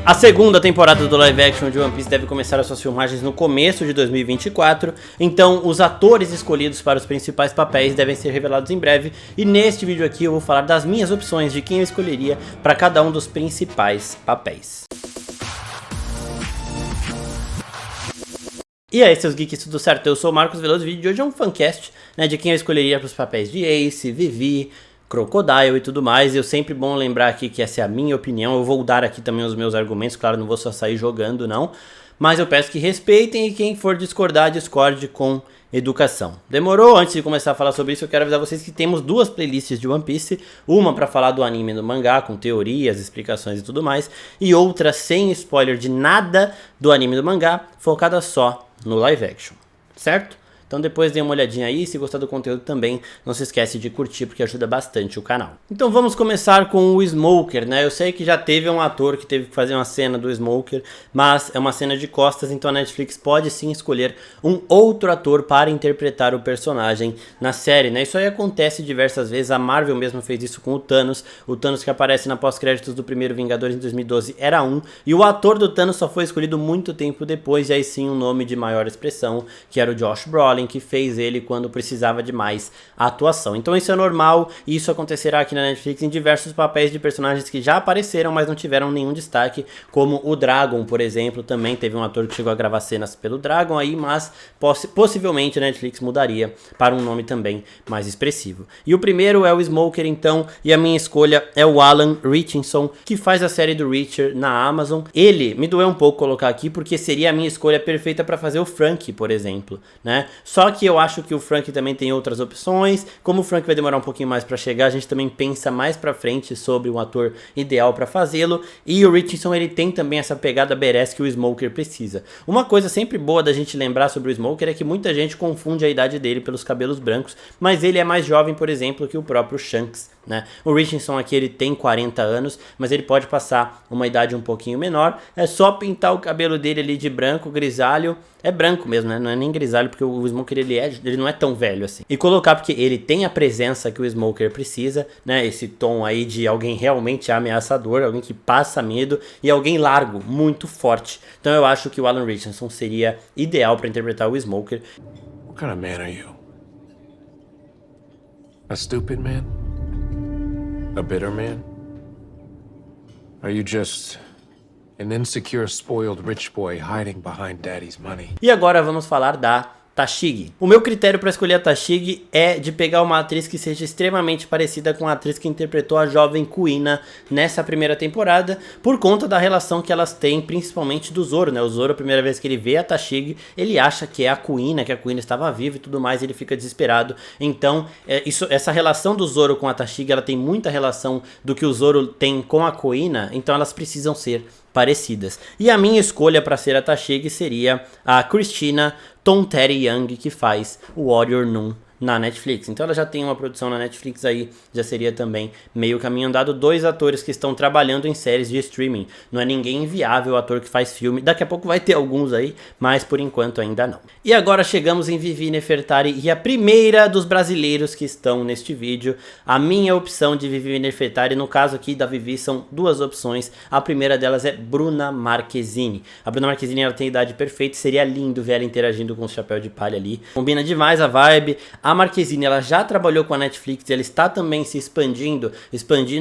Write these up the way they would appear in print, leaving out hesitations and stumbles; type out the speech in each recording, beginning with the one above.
A segunda temporada do live action de One Piece deve começar as suas filmagens no começo de 2024, então os atores escolhidos para os principais papéis devem ser revelados em breve, e neste vídeo aqui eu vou falar das minhas opções de quem eu escolheria para cada um dos principais papéis. E aí, seus geeks, tudo certo? Eu sou o Marcos Veloso e o vídeo de hoje é um fancast, né, de quem eu escolheria para os papéis de Ace, Vivi, Crocodile e tudo mais. Eu sempre bom lembrar aqui que essa é a minha opinião. Eu vou dar aqui também os meus argumentos, claro, não vou só sair jogando não, mas eu peço que respeitem e quem for discordar, discorde com educação. Demorou? Antes de começar a falar sobre isso, eu quero avisar vocês que temos duas playlists de One Piece, uma para falar do anime e do mangá, com teorias, explicações e tudo mais, e outra sem spoiler de nada do anime e do mangá, focada só no live action, certo? Então depois dê uma olhadinha aí, se gostar do conteúdo também, não se esquece de curtir porque ajuda bastante o canal. Então vamos começar com o Smoker, né? Eu sei que já teve um ator que teve que fazer uma cena do Smoker, mas é uma cena de costas, então a Netflix pode sim escolher um outro ator para interpretar o personagem na série, né? Isso aí acontece diversas vezes, a Marvel mesmo fez isso com o Thanos que aparece na pós-créditos do primeiro Vingadores em 2012 era e o ator do Thanos só foi escolhido muito tempo depois, e aí sim um nome de maior expressão, que era o Josh Brolin, que fez ele quando precisava de mais atuação. Então isso é normal, e isso acontecerá aqui na Netflix em diversos papéis de personagens que já apareceram, mas não tiveram nenhum destaque, como o Dragon, por exemplo. Também teve um ator que chegou a gravar cenas pelo Dragon aí, mas possivelmente a Netflix mudaria para um nome também mais expressivo. E o primeiro é o Smoker, então, e a minha escolha é o Alan Ritchson, que faz a série do Reacher na Amazon. Ele me doeu um pouco colocar aqui, porque seria a minha escolha perfeita para fazer o Franky, por exemplo, né? Só que eu acho que o Franky também tem outras opções. Como o Franky vai demorar um pouquinho mais pra chegar, a gente também pensa mais pra frente sobre um ator ideal pra fazê-lo. E o Richardson, ele tem também essa pegada badass que o Smoker precisa. Uma coisa sempre boa da gente lembrar sobre o Smoker é que muita gente confunde a idade dele pelos cabelos brancos, mas ele é mais jovem, por exemplo, que o próprio Shanks, né? O Richardson aqui, ele tem 40 anos, mas ele pode passar uma idade um pouquinho menor. É só pintar o cabelo dele ali de branco, grisalho. É branco mesmo, né? Não é nem grisalho, porque o Smoker ele não é tão velho assim. E colocar porque ele tem a presença que o Smoker precisa, né? Esse tom aí de alguém realmente ameaçador, alguém que passa medo e alguém largo, muito forte. Então eu acho que o Alan Ritchson seria ideal para interpretar o Smoker. What kind of man are you? A stupid man? A bitter man? Are you just an insecure, spoiled rich boy hiding behind daddy's money? E agora vamos falar da Tashigi. O meu critério para escolher a Tashigi é de pegar uma atriz que seja extremamente parecida com a atriz que interpretou a jovem Kuina nessa primeira temporada, por conta da relação que elas têm, principalmente do Zoro, né? O Zoro, a primeira vez que ele vê a Tashigi, ele acha que é a Kuina, que a Kuina estava viva e tudo mais, e ele fica desesperado. Então, essa relação do Zoro com a Tashigi, ela tem muita relação do que o Zoro tem com a Kuina, então elas precisam ser parecidas. E a minha escolha para ser a Tashigi seria a Christina Tonteri Young, que faz o Warrior Nun na Netflix. Então ela já tem uma produção na Netflix aí, já seria também meio caminho andado. Dois atores que estão trabalhando em séries de streaming. Não é ninguém inviável o ator que faz filme. Daqui a pouco vai ter alguns aí, mas por enquanto ainda não. E agora chegamos em Vivi Nefertari, e a primeira dos brasileiros que estão neste vídeo. A minha opção de Vivi Nefertari, no caso aqui da Vivi, são duas opções. A primeira delas é Bruna Marquezine. A Bruna Marquezine, ela tem a idade perfeita, seria lindo ver ela interagindo com o chapéu de palha ali. Combina demais a vibe. A Marquezine, ela já trabalhou com a Netflix, ela está também se expandindo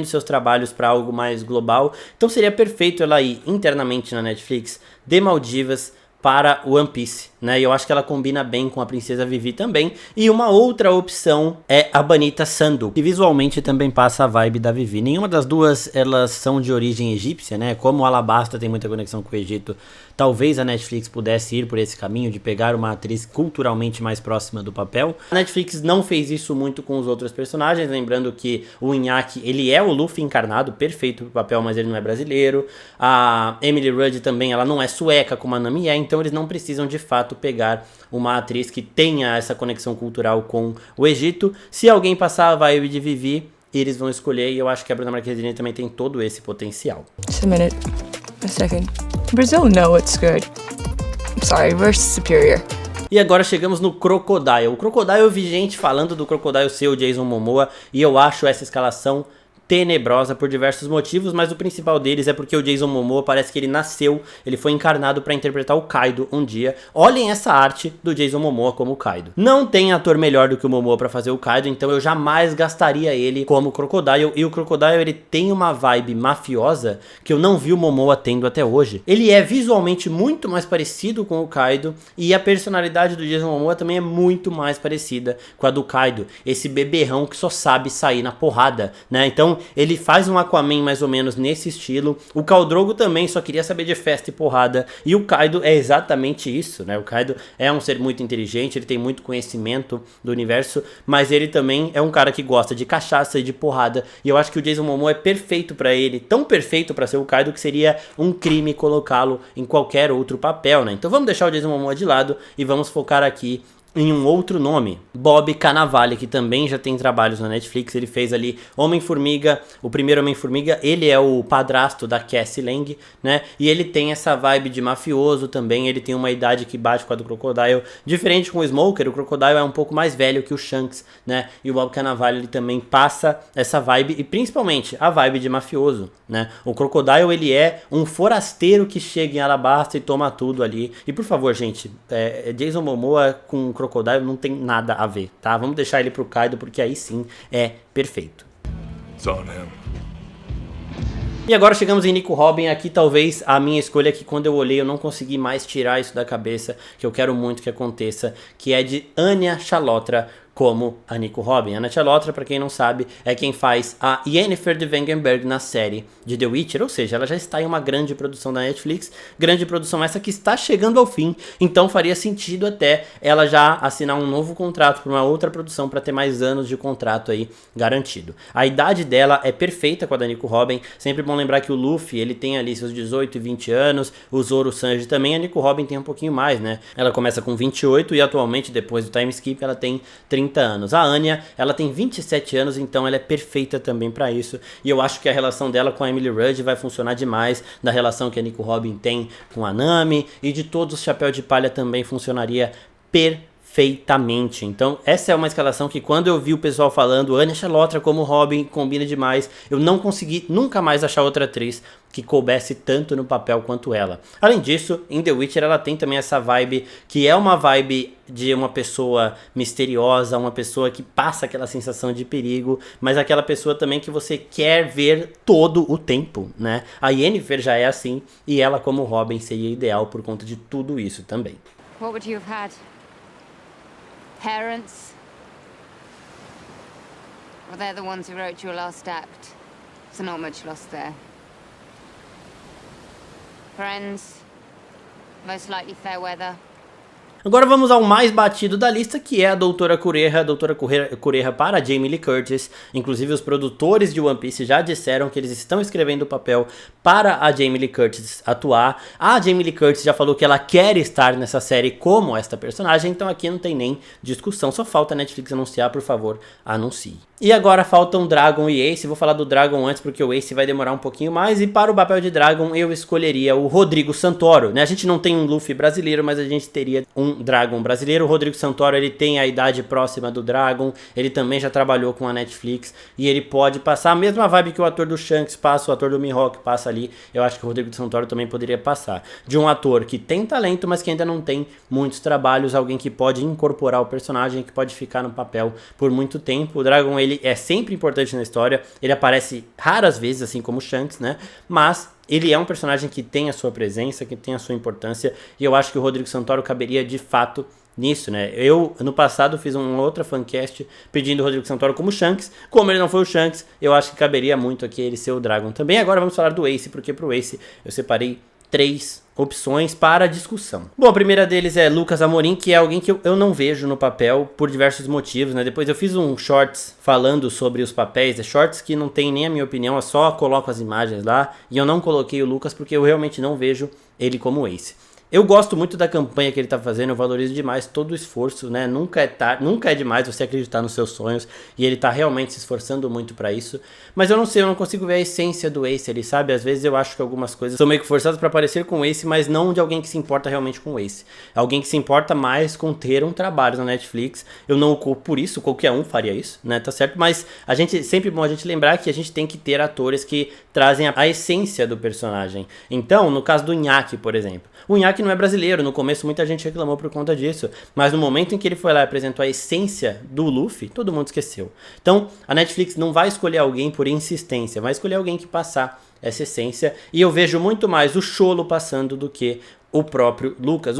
seus trabalhos para algo mais global. Então seria perfeito ela ir internamente na Netflix de Maldivas para One Piece, né? E eu acho que ela combina bem com a Princesa Vivi também. E uma outra opção é a Banita Sandu, que visualmente também passa a vibe da Vivi. Nenhuma das duas, elas são de origem egípcia, né? Como o Alabasta tem muita conexão com o Egito, talvez a Netflix pudesse ir por esse caminho de pegar uma atriz culturalmente mais próxima do papel. A Netflix não fez isso muito com os outros personagens, lembrando que o Inaki, ele é o Luffy encarnado, perfeito pro papel, mas ele não é brasileiro. A Emily Rudd também, ela não é sueca como a Nami é, então eles não precisam de fato pegar uma atriz que tenha essa conexão cultural com o Egito. Se alguém passar a vibe de Vivi, eles vão escolher, e eu acho que a Bruna Marquezine também tem todo esse potencial. Just a minute. A second. Brazil, no, it's good. I'm sorry, we're superior. E agora chegamos no Crocodile. O Crocodile, eu vi gente falando do Crocodile ser o Jason Momoa, e eu acho essa escalação tenebrosa por diversos motivos, mas o principal deles é porque o Jason Momoa parece que ele nasceu, ele foi encarnado para interpretar o Kaido um dia. Olhem essa arte do Jason Momoa como o Kaido. Não tem ator melhor do que o Momoa para fazer o Kaido, então eu jamais gastaria ele como Crocodile, e o Crocodile ele tem uma vibe mafiosa que eu não vi o Momoa tendo até hoje. Ele é visualmente muito mais parecido com o Kaido, e a personalidade do Jason Momoa também é muito mais parecida com a do Kaido, esse beberrão que só sabe sair na porrada, né? Então ele faz um Aquaman mais ou menos nesse estilo. O Khal Drogo também só queria saber de festa e porrada, e o Kaido é exatamente isso, né? O Kaido é um ser muito inteligente, ele tem muito conhecimento do universo, mas ele também é um cara que gosta de cachaça e de porrada, e eu acho que o Jason Momoa é perfeito pra ele, tão perfeito pra ser o Kaido que seria um crime colocá-lo em qualquer outro papel, né? Então vamos deixar o Jason Momoa de lado e vamos focar aqui em um outro nome, Bob Cannavale, que também já tem trabalhos na Netflix. Ele fez ali Homem-Formiga, o primeiro Homem-Formiga, ele é o padrasto da Cassie Lang, né, e ele tem essa vibe de mafioso também, ele tem uma idade que bate com a do Crocodile, diferente com o Smoker. O Crocodile é um pouco mais velho que o Shanks, né, e o Bob Cannavale ele também passa essa vibe, e principalmente a vibe de mafioso, né. O Crocodile ele é um forasteiro que chega em Alabasta e toma tudo ali, e por favor gente, Jason Momoa com Crocodile não tem nada a ver, tá? Vamos deixar ele pro Kaido, porque aí sim é perfeito. It's on him. E agora chegamos em Nico Robin. Aqui talvez a minha escolha, que quando eu olhei eu não consegui mais tirar isso da cabeça, que eu quero muito que aconteça, que é de Anya Chalotra como a Nico Robin. Anya Chalotra, pra quem não sabe, é quem faz a Yennefer de Wengerberg na série de The Witcher, ou seja, ela já está em uma grande produção da Netflix, grande produção essa que está chegando ao fim, então faria sentido até ela já assinar um novo contrato para uma outra produção, para ter mais anos de contrato aí garantido. A idade dela é perfeita com a da Nico Robin, sempre bom lembrar que o Luffy, ele tem ali seus 18 e 20 anos, o Zoro Sanji também, a Nico Robin tem um pouquinho mais, né? Ela começa com 28 e atualmente, depois do time skip, ela tem 30 anos. A Anya, ela tem 27 anos, então ela é perfeita também pra isso. E eu acho que a relação dela com a Emily Rudd vai funcionar demais, da relação que a Nico Robin tem com a Nami, e de todos os Chapéu de Palha também funcionaria perfeitamente. Então essa é uma escalação que, quando eu vi o pessoal falando Anya Chalotra como Robin, combina demais, eu não consegui nunca mais achar outra atriz que coubesse tanto no papel quanto ela. Além disso, em The Witcher ela tem também essa vibe, que é uma vibe de uma pessoa misteriosa, uma pessoa que passa aquela sensação de perigo, mas aquela pessoa também que você quer ver todo o tempo, né? A Yennefer já é assim, e ela como Robin seria ideal por conta de tudo isso também. What would you have had? Parents? Well, they're the ones who wrote your last act, so not much lost there. Friends? Most likely fair weather. Agora vamos ao mais batido da lista, que é a Doutora Kureha. A Doutora Kureha para Jamie Lee Curtis. Inclusive os produtores de One Piece já disseram que eles estão escrevendo o papel para a Jamie Lee Curtis atuar. A Jamie Lee Curtis já falou que ela quer estar nessa série como esta personagem, então aqui não tem nem discussão. Só falta a Netflix anunciar, por favor, anuncie. E agora faltam Dragon e Ace. Vou falar do Dragon antes porque o Ace vai demorar um pouquinho mais. E para o papel de Dragon eu escolheria o Rodrigo Santoro, né? A gente não tem um Luffy brasileiro, mas a gente teria um Dragon brasileiro. O Rodrigo Santoro, ele tem a idade próxima do Dragon, ele também já trabalhou com a Netflix e ele pode passar a mesma vibe que o ator do Shanks passa, o ator do Mihawk passa ali. Eu acho que o Rodrigo Santoro também poderia passar. De um ator que tem talento, mas que ainda não tem muitos trabalhos, alguém que pode incorporar o personagem, que pode ficar no papel por muito tempo. O Dragon, ele é sempre importante na história, ele aparece raras vezes, assim como o Shanks, né? Mas ele é um personagem que tem a sua presença, que tem a sua importância, e eu acho que o Rodrigo Santoro caberia de fato nisso, né? Eu, no passado, fiz uma outra fancast pedindo o Rodrigo Santoro como Shanks. Como ele não foi o Shanks, eu acho que caberia muito aqui ele ser o Dragon também. Agora vamos falar do Ace, porque pro Ace eu separei 3 opções para discussão. Bom, a primeira deles é Lucas Amorim, que é alguém que eu não vejo no papel por diversos motivos, né? Depois eu fiz um shorts falando sobre os papéis, shorts que não tem nem a minha opinião, eu só coloco as imagens lá, e eu não coloquei o Lucas porque eu realmente não vejo ele como Ace. Eu gosto muito da campanha que ele tá fazendo, eu valorizo demais todo o esforço, né? Nunca é demais você acreditar nos seus sonhos, e ele tá realmente se esforçando muito pra isso. Mas eu não sei, eu não consigo ver a essência do Ace, ele sabe? Às vezes eu acho que algumas coisas são meio que forçadas pra parecer com o Ace, mas não de alguém que se importa realmente com o Ace. Alguém que se importa mais com ter um trabalho na Netflix. Eu não o culpo por isso, qualquer um faria isso, né? Tá certo? Mas sempre bom a gente lembrar que a gente tem que ter atores que trazem a essência do personagem. Então, no caso do Inaki, por exemplo, o Inaki não é brasileiro, no começo muita gente reclamou por conta disso, mas no momento em que ele foi lá e apresentou a essência do Luffy, todo mundo esqueceu. Então, a Netflix não vai escolher alguém por insistência, vai escolher alguém que passar essa essência, e eu vejo muito mais o Cholo passando do que o próprio Lucas.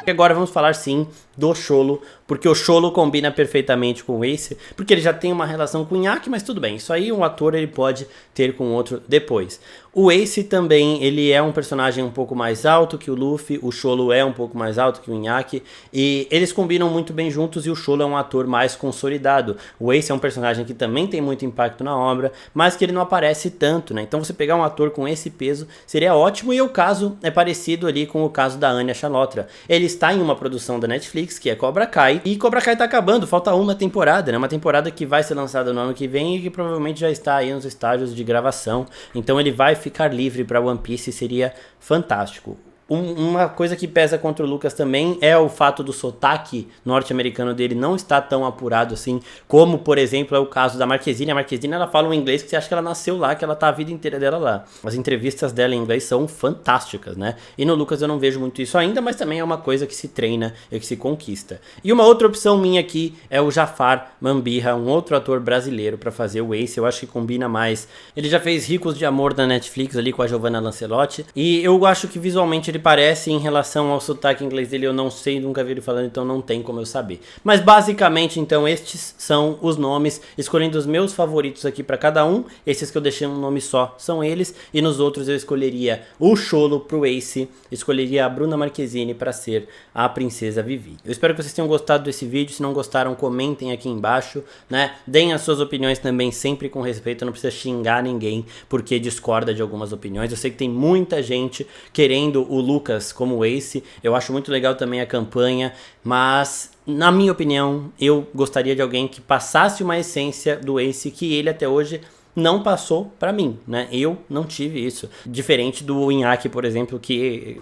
Agora vamos falar sim do Cholo, porque o Cholo combina perfeitamente com o Ace, porque ele já tem uma relação com o Inaki, mas tudo bem, isso aí um ator ele pode ter com outro depois. O Ace também, ele é um personagem um pouco mais alto que o Luffy, o Cholo é um pouco mais alto que o Inaki, e eles combinam muito bem juntos, e o Cholo é um ator mais consolidado. O Ace é um personagem que também tem muito impacto na obra, mas que ele não aparece tanto, né? Então você pegar um ator com esse peso seria ótimo, e o caso é parecido ali com o caso da Anya Chalotra. Ele está em uma produção da Netflix, que é Cobra Kai, e Cobra Kai tá acabando, falta uma temporada, né? Uma temporada que vai ser lançada no ano que vem e que provavelmente já está aí nos estágios de gravação, então ele vai ficar livre para One Piece, seria fantástico. Uma coisa que pesa contra o Lucas também é o fato do sotaque norte-americano dele não estar tão apurado assim, como, por exemplo, é o caso da Marquezine. A Marquezine, ela fala um inglês que você acha que ela nasceu lá, que ela tá a vida inteira dela lá. As entrevistas dela em inglês são fantásticas, né? E no Lucas eu não vejo muito isso ainda, mas também é uma coisa que se treina e que se conquista. E uma outra opção minha aqui é o Jafar Mambirra, um outro ator brasileiro para fazer o Ace. Eu acho que combina mais. Ele já fez Ricos de Amor na Netflix ali com a Giovanna Lancelotti, e eu acho que visualmente ele parece. Em relação ao sotaque inglês dele eu não sei, nunca vi ele falando, então não tem como eu saber. Mas basicamente então estes são os nomes, escolhendo os meus favoritos aqui para cada um. Esses que eu deixei um nome só são eles, e nos outros eu escolheria o Cholo pro Ace, escolheria a Bruna Marquezine para ser a Princesa Vivi. Eu espero que vocês tenham gostado desse vídeo. Se não gostaram, comentem aqui embaixo, né? Deem as suas opiniões também, sempre com respeito, não precisa xingar ninguém porque discorda de algumas opiniões. Eu sei que tem muita gente querendo o Lucas como Ace, eu acho muito legal também a campanha, mas na minha opinião eu gostaria de alguém que passasse uma essência do Ace que ele até hoje não passou pra mim, né? Eu não tive isso, diferente do Inaki, por exemplo, que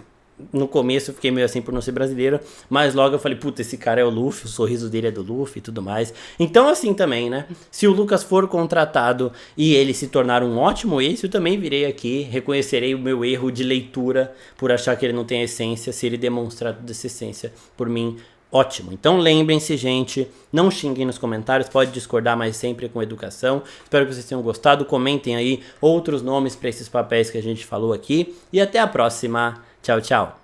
no começo eu fiquei meio assim por não ser brasileiro, mas logo eu falei, puta, esse cara é o Luffy, o sorriso dele é do Luffy e tudo mais. Então assim também, né? Se o Lucas for contratado e ele se tornar um ótimo Ace, eu também virei aqui, reconhecerei o meu erro de leitura por achar que ele não tem essência. Se ele demonstrar toda essa essência, por mim, ótimo. Então lembrem-se, gente, não xinguem nos comentários, pode discordar, mas sempre com educação. Espero que vocês tenham gostado, comentem aí outros nomes para esses papéis que a gente falou aqui, e até a próxima. Tchau, tchau.